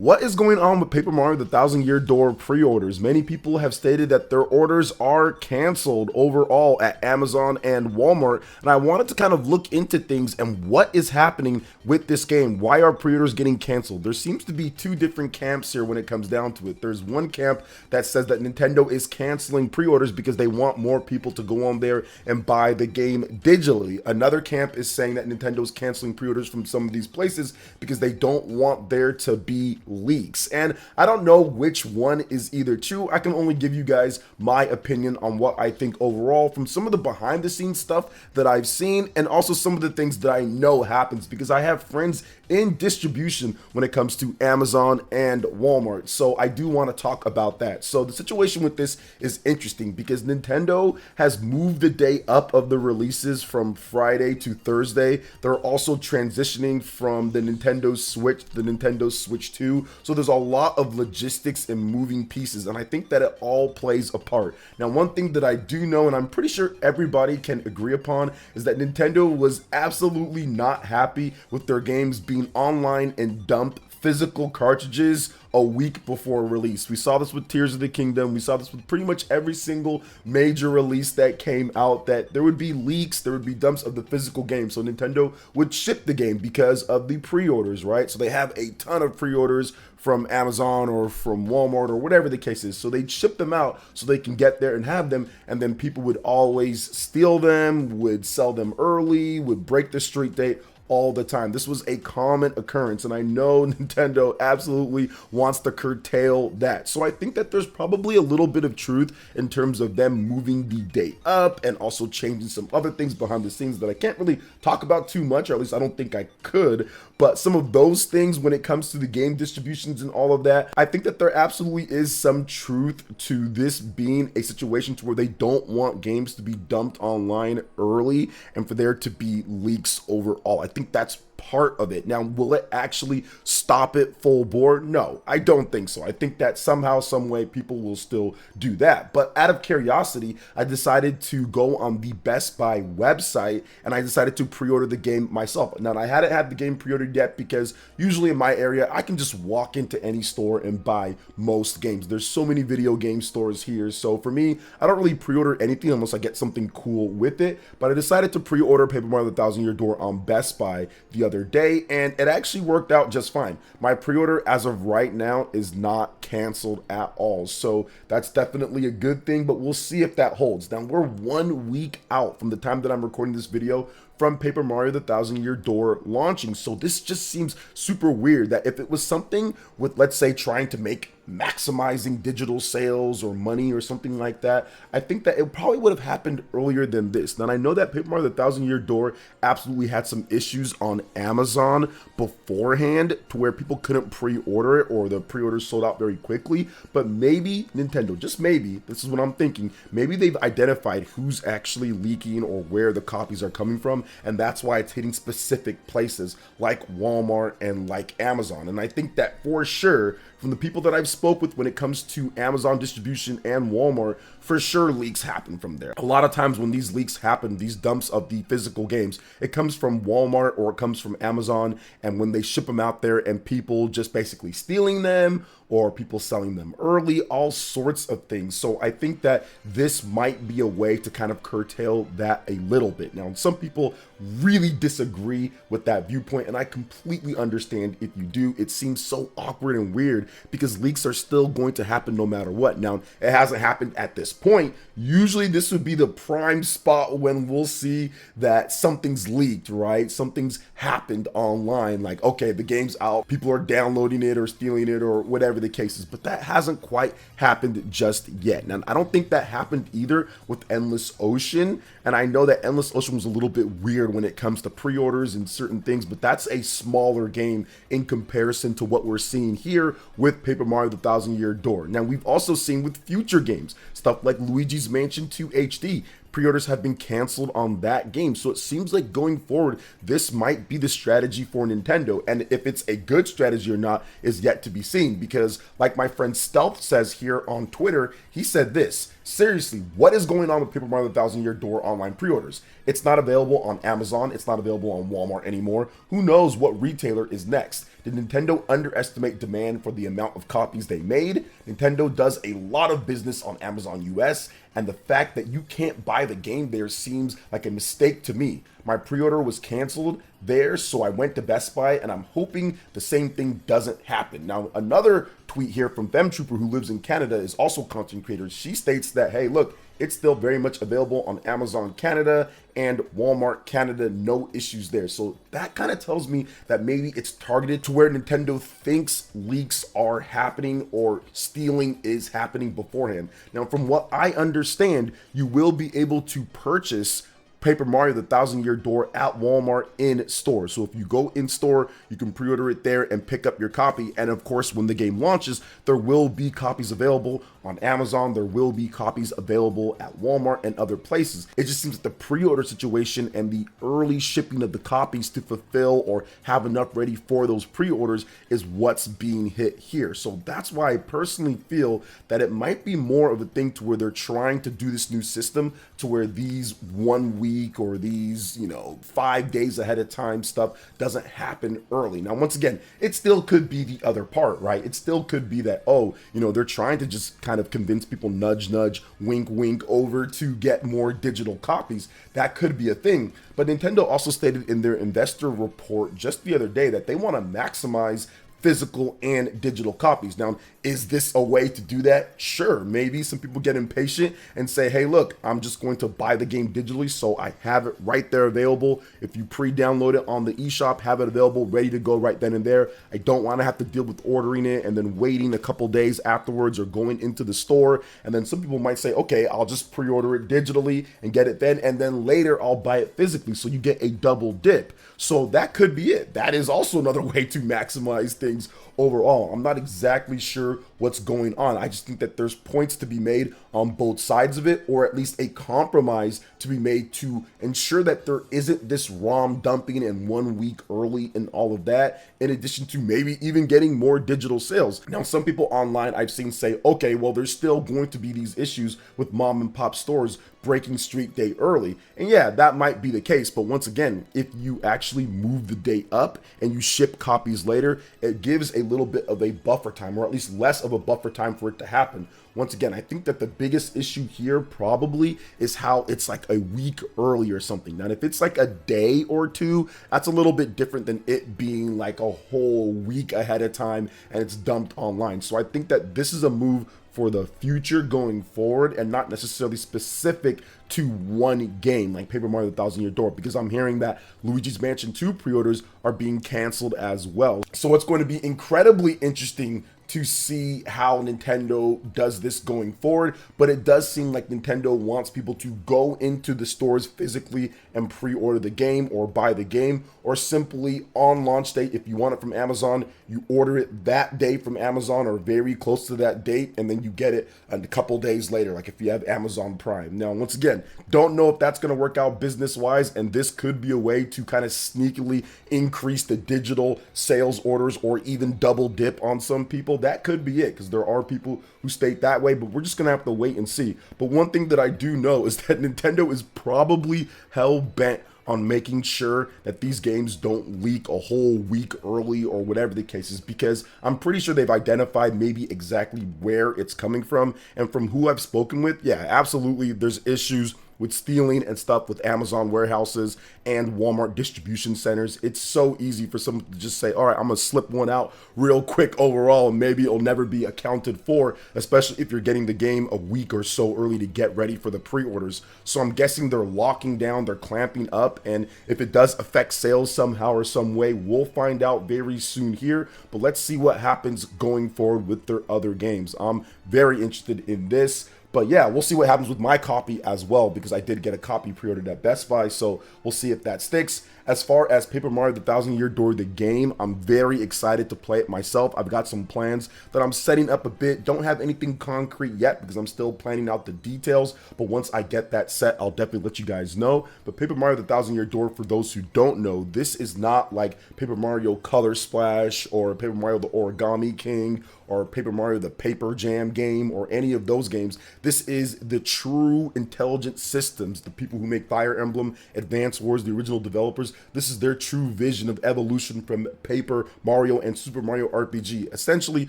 What is going on with Paper Mario the Thousand Year Door pre-orders? Many people have stated that their orders are canceled overall at Amazon and Walmart, and I wanted to kind of look into things and what is happening with this game. Why are pre-orders getting canceled? There seems to be two different camps here when it comes down to it. There's one camp that says that Nintendo is canceling pre-orders because they want more people to go on there and buy the game digitally. Another camp is saying that Nintendo is canceling pre-orders from some of these places because they don't want there to be leaks. And I don't know which one is either true. I can only give you guys my opinion on what I think overall from some of the behind the scenes stuff that I've seen and also some of the things that I know happens because I have friends in distribution when it comes to Amazon and Walmart. So I do want to talk about that. So the situation with this is interesting because Nintendo has moved the day up of the releases from Friday to Thursday. They're also transitioning from the Nintendo Switch to the Nintendo Switch 2. So there's a lot of logistics and moving pieces, and I think that it all plays a part. Now, one thing that I do know, and I'm pretty sure everybody can agree upon, is that Nintendo was absolutely not happy with their games being online and dumped physical cartridges a week before release. We saw this with Tears of the Kingdom. We saw this with pretty much every single major release that came out, that there would be leaks, there would be dumps of the physical game. So Nintendo would ship the game because of the pre-orders, right? So they have a ton of pre-orders from Amazon or from Walmart or whatever the case is. So they'd ship them out so they can get there and have them, and then people would always steal them, would sell them early, would break the street date all the time. This was a common occurrence, and I know Nintendo absolutely wants to curtail that. So I think that there's probably a little bit of truth in terms of them moving the date up and also changing some other things behind the scenes that I can't really talk about too much, or at least I don't think I could. But some of those things when it comes to the game distributions and all of that, I think that there absolutely is some truth to this being a situation to where they don't want games to be dumped online early and for there to be leaks overall. I think that's part of it. Now, will it actually stop it full board? No, I don't think so. I think that somehow, some way, people will still do that. But out of curiosity, I decided to go on the Best Buy website and I decided to pre-order the game myself. Now, I hadn't had the game pre-ordered yet because usually in my area, I can just walk into any store and buy most games. There's so many video game stores here. So for me, I don't really pre-order anything unless I get something cool with it. But I decided to pre-order Paper Mario the Thousand Year Door on Best Buy the other day, and it actually worked out just fine. My pre-order as of right now is not canceled at all, so that's definitely a good thing, but we'll see if that holds. Now, we're 1 week out from the time that I'm recording this video from Paper Mario the Thousand Year Door launching, so this just seems super weird that if it was something with, let's say, trying to make maximizing digital sales or money or something like that, I think that it probably would have happened earlier than this. Now, I know that Paper Mario the Thousand Year Door absolutely had some issues on Amazon beforehand to where people couldn't pre-order it or the pre-orders sold out very quickly, but maybe Nintendo, just maybe, this is what I'm thinking, maybe they've identified who's actually leaking or where the copies are coming from, and that's why it's hitting specific places like Walmart and like Amazon. And I think that for sure, from the people that I've spoke with when it comes to Amazon distribution and Walmart, for sure leaks happen from there. A lot of times when these leaks happen, these dumps of the physical games, it comes from Walmart or it comes from Amazon, and when they ship them out there and people just basically stealing them or people selling them early, all sorts of things. So I think that this might be a way to kind of curtail that a little bit. Now, some people really disagree with that viewpoint, and I completely understand if you do. It seems so awkward and weird because leaks are still going to happen no matter what. Now, it hasn't happened at this point. Usually this would be the prime spot when we'll see that something's leaked, right? Something's happened online, like, okay, the game's out, people are downloading it or stealing it or whatever the case is, but that hasn't quite happened just yet. Now, I don't think that happened either with Endless Ocean, and I know that Endless Ocean was a little bit weird when it comes to pre-orders and certain things, but that's a smaller game in comparison to what we're seeing here with Paper Mario the Thousand Year Door. Now, we've also seen with future games, stuff like Luigi's Mansion 2 HD, pre-orders have been canceled on that game. So it seems like going forward, this might be the strategy for Nintendo. And if it's a good strategy or not is yet to be seen, because like my friend Stealth says here on Twitter, he said this: seriously, what is going on with Paper Mario: The Thousand Year Door online pre-orders? It's not available on Amazon. It's not available on Walmart anymore. Who knows what retailer is next? Did Nintendo underestimate demand for the amount of copies they made? Nintendo does a lot of business on Amazon US, and the fact that you can't buy the game there seems like a mistake to me. My pre-order was canceled there, so I went to Best Buy, and I'm hoping the same thing doesn't happen. Now, another tweet here from FemTrooper, who lives in Canada, is also a content creator. She states that, hey, look, it's still very much available on Amazon Canada and Walmart Canada, no issues there. So that kind of tells me that maybe it's targeted to where Nintendo thinks leaks are happening or stealing is happening beforehand. Now, from what I understand, you will be able to purchase Paper Mario: The Thousand Year Door at Walmart in store. So if you go in store, you can pre-order it there and pick up your copy. And of course, when the game launches, there will be copies available on Amazon. There will be copies available at Walmart and other places. It just seems that the pre-order situation and the early shipping of the copies to fulfill or have enough ready for those pre-orders is what's being hit here. So that's why I personally feel that it might be more of a thing to where they're trying to do this new system to where these 1 week or these, 5 days ahead of time stuff doesn't happen early. Now, once again, it still could be the other part, right? It still could be that, they're trying to just kind of convince people, nudge, nudge, wink, wink, over to get more digital copies. That could be a thing. But Nintendo also stated in their investor report just the other day that they want to maximize physical and digital copies. Now, is this a way to do that? Sure, maybe some people get impatient and say, hey, look, I'm just going to buy the game digitally, so I have it right there available. If you pre-download it on the eShop, have it available, ready to go right then and there. I don't want to have to deal with ordering it and then waiting a couple days afterwards or going into the store. And then some people might say, okay, I'll just pre-order it digitally and get it then, and then later I'll buy it physically, so you get a double dip. So that could be it. That is also another way to maximize things overall. I'm not exactly sure what's going on. I just think that there's points to be made on both sides of it, or at least a compromise to be made to ensure that there isn't this ROM dumping in 1 week early and all of that, in addition to maybe even getting more digital sales. Now, some people online I've seen say, okay, well, there's still going to be these issues with mom and pop stores breaking street day early. And yeah, that might be the case. But once again, if you actually move the date up and you ship copies later, it gives a little bit of a buffer time, or at least less of a buffer time for it to happen. Once again, I think that the biggest issue here probably is how it's like a week early or something. Now, if it's like a day or two, that's a little bit different than it being like a whole week ahead of time and it's dumped online. So I think that this is a move for the future going forward and not necessarily specific to one game like Paper Mario: The Thousand Year Door, because I'm hearing that Luigi's Mansion 2 pre-orders are being canceled as well. So it's going to be incredibly interesting to see how Nintendo does this going forward, but it does seem like Nintendo wants people to go into the stores physically and pre-order the game or buy the game, or simply on launch date, if you want it from Amazon, you order it that day from Amazon or very close to that date, and then you get it a couple days later, like if you have Amazon Prime. Now, once again, don't know if that's going to work out business-wise, and this could be a way to kind of sneakily increase the digital sales orders or even double dip on some people. That could be it, because there are people who state that way, but we're just gonna have to wait and see. But one thing that I do know is that Nintendo is probably hell-bent on making sure that these games don't leak a whole week early or whatever the case is, because I'm pretty sure they've identified maybe exactly where it's coming from. And from who I've spoken with, yeah, absolutely, there's issues with stealing and stuff with Amazon warehouses and Walmart distribution centers. It's so easy for someone to just say, all right, I'm gonna slip one out real quick overall, and maybe it'll never be accounted for, especially if you're getting the game a week or so early to get ready for the pre-orders. So I'm guessing they're locking down, they're clamping up, and if it does affect sales somehow or some way, we'll find out very soon here. But let's see what happens going forward with their other games. I'm very interested in this. But yeah, we'll see what happens with my copy as well, because I did get a copy pre-ordered at Best Buy, so we'll see if that sticks. As far as Paper Mario the Thousand Year Door, the game, I'm very excited to play it myself. I've got some plans that I'm setting up a bit. Don't have anything concrete yet because I'm still planning out the details, but once I get that set, I'll definitely let you guys know. But Paper Mario the Thousand Year Door, for those who don't know, this is not like Paper Mario Color Splash or Paper Mario the Origami King or Paper Mario the Paper Jam game or any of those games. This is the true Intelligent Systems, the people who make Fire Emblem, Advance Wars, the original developers. This is their true vision of evolution from Paper Mario and Super Mario RPG. Essentially,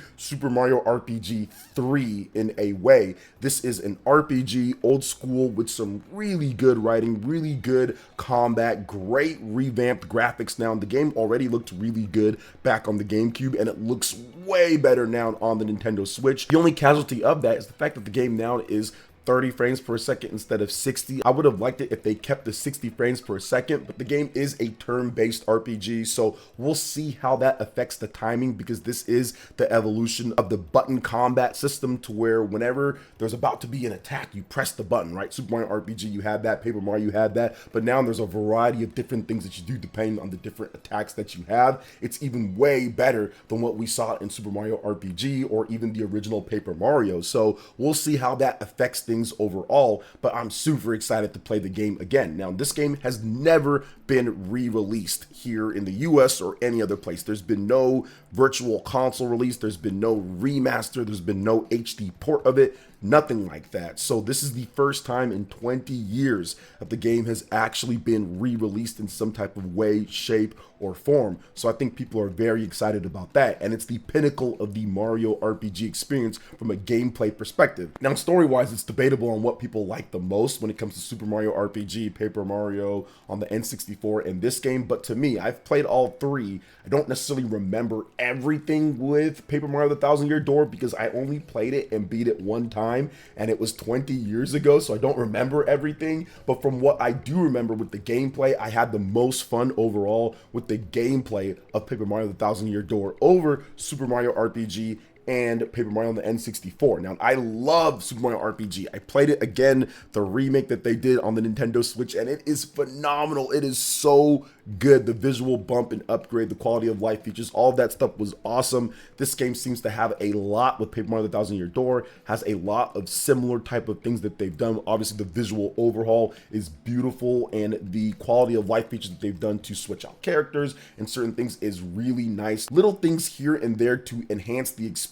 Super Mario RPG 3 in a way. This is an RPG, old school, with some really good writing, really good combat, great revamped graphics now. And the game already looked really good back on the GameCube, and it looks way better now on the Nintendo Switch. The only casualty of that is the fact that the game now is 30 frames per second instead of 60. I would have liked it if they kept the 60 frames per second, but the game is a turn-based RPG, so we'll see how that affects the timing, because this is the evolution of the button combat system, to where whenever there's about to be an attack, you press the button, right? Super Mario RPG, you had that. Paper Mario, you had that. But now there's a variety of different things that you do depending on the different attacks that you have. It's even way better than what we saw in Super Mario RPG or even the original Paper Mario. So we'll see how that affects things overall, but I'm super excited to play the game again. Now, this game has never been re-released here in the US or any other place. There's been no virtual console release, there's been no remaster, there's been no HD port of it, nothing like that. So this is the first time in 20 years that the game has actually been re-released in some type of way, shape, or form. So I think people are very excited about that, and it's the pinnacle of the Mario RPG experience from a gameplay perspective. Now, story-wise, it's debatable on what people like the most when it comes to Super Mario RPG, Paper Mario on the N64, and this game, but to me, I've played all three. I don't necessarily remember everything with Paper Mario the Thousand Year Door because I only played it and beat it one time, and it was 20 years ago, so I don't remember everything. But from what I do remember with the gameplay, I had the most fun overall with the gameplay of Paper Mario the Thousand Year Door over Super Mario RPG and Paper Mario on the N64. Now, I love Super Mario RPG. I played it again, the remake that they did on the Nintendo Switch, and it is phenomenal. It is so good. The visual bump and upgrade, the quality of life features, all of that stuff was awesome. This game seems to have a lot with Paper Mario the Thousand Year Door, has a lot of similar type of things that they've done. Obviously, the visual overhaul is beautiful, and the quality of life features that they've done to switch out characters and certain things is really nice. Little things here and there to enhance the experience.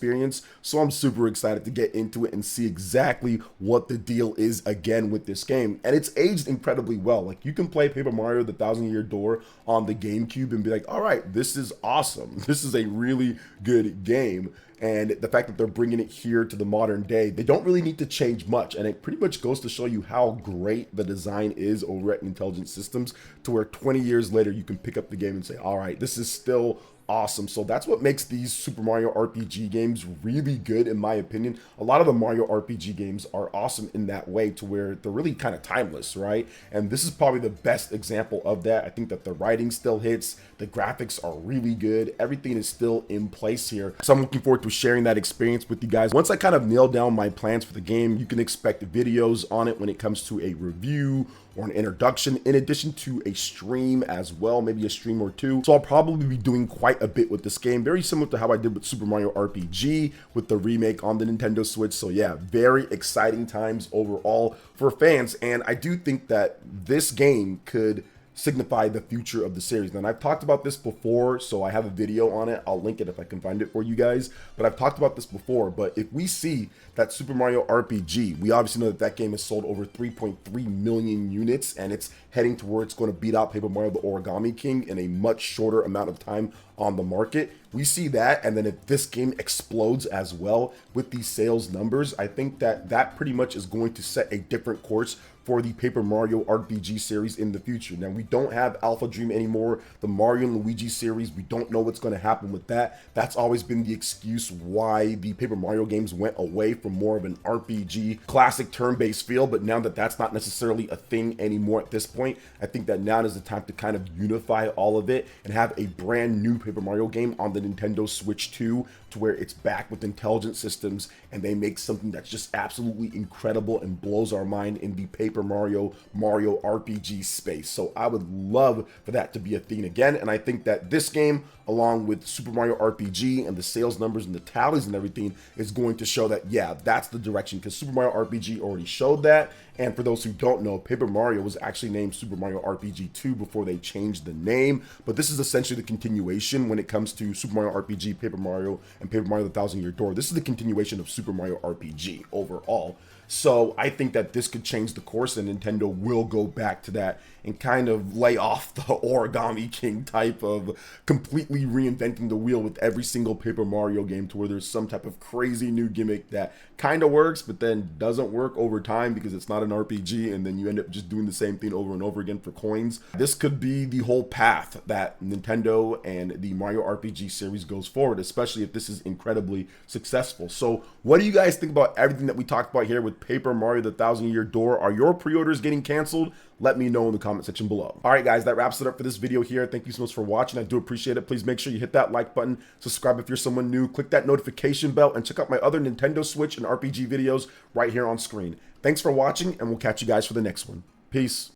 So I'm super excited to get into it and see exactly what the deal is again with this game. And it's aged incredibly well. Like, you can play Paper Mario the Thousand Year Door on the GameCube and be like, all right, this is awesome. This is a really good game. And the fact that they're bringing it here to the modern day, they don't really need to change much. And it pretty much goes to show you how great the design is over at Intelligent Systems, to where 20 years later, you can pick up the game and say, all right, this is still awesome. So that's what makes these Super Mario RPG games really good, in my opinion. A lot of the Mario RPG games are awesome in that way, to where they're really kind of timeless, right? And this is probably the best example of that. I think that the writing still hits, the graphics are really good, everything is still in place here. So I'm looking forward to sharing that experience with you guys. Once I kind of nail down my plans for the game, you can expect videos on it when it comes to a review or an introduction, in addition to a stream as well, maybe a stream or two. So I'll probably be doing quite a bit with this game, very similar to how I did with Super Mario RPG with the remake on the Nintendo Switch. So yeah, very exciting times overall for fans, and I do think that this game could signify the future of the series. And I've talked about this before, so I have a video on it. I'll link it if I can find it for you guys. But I've talked about this before. But if we see that Super Mario RPG, we obviously know that that game has sold over 3.3 million units, and it's heading to where it's going to beat out Paper Mario the Origami King in a much shorter amount of time on the market. We see that, and then if this game explodes as well with these sales numbers, I think that that pretty much is going to set a different course for the Paper Mario RPG series in the future. Now, we don't have Alpha Dream anymore. The Mario and Luigi series, we don't know what's going to happen with that. That's always been the excuse why the Paper Mario games went away from more of an RPG classic turn-based feel, but now that that's not necessarily a thing anymore at this point, I think that now is the time to kind of unify all of it and have a brand new Paper Mario game on the Nintendo Switch 2 to where it's back with intelligent systems and they make something that's just absolutely incredible and blows our mind in the Paper Mario RPG space. So I would love for that to be a thing again, and I think that this game, along with Super Mario RPG and the sales numbers and the tallies and everything, is going to show that, yeah, that's the direction, because Super Mario RPG already showed that. And for those who don't know, Paper Mario was actually named Super Mario RPG 2 before they changed the name, but this is essentially the continuation when it comes to Super Mario RPG, Paper Mario, and Paper Mario the Thousand Year Door. This is the continuation of Super Mario RPG overall. So I think that this could change the course, and Nintendo will go back to that and kind of lay off the Origami King type of completely reinventing the wheel with every single Paper Mario game, to where there's some type of crazy new gimmick that kind of works but then doesn't work over time because it's not an RPG, and then you end up just doing the same thing over and over again for coins. This could be the whole path that Nintendo and the Mario RPG series goes forward, especially if this is incredibly successful. So what do you guys think about everything that we talked about here with Paper Mario the Thousand Year Door? Are your pre-orders getting canceled? Let me know in the comment section below. All right, guys, that wraps it up for this video here. Thank you so much for watching. I do appreciate it. Please make sure you hit that like button, subscribe if you're someone new, click that notification bell, and check out my other Nintendo Switch and RPG videos right here on screen. Thanks for watching, and we'll catch you guys for the next one. Peace.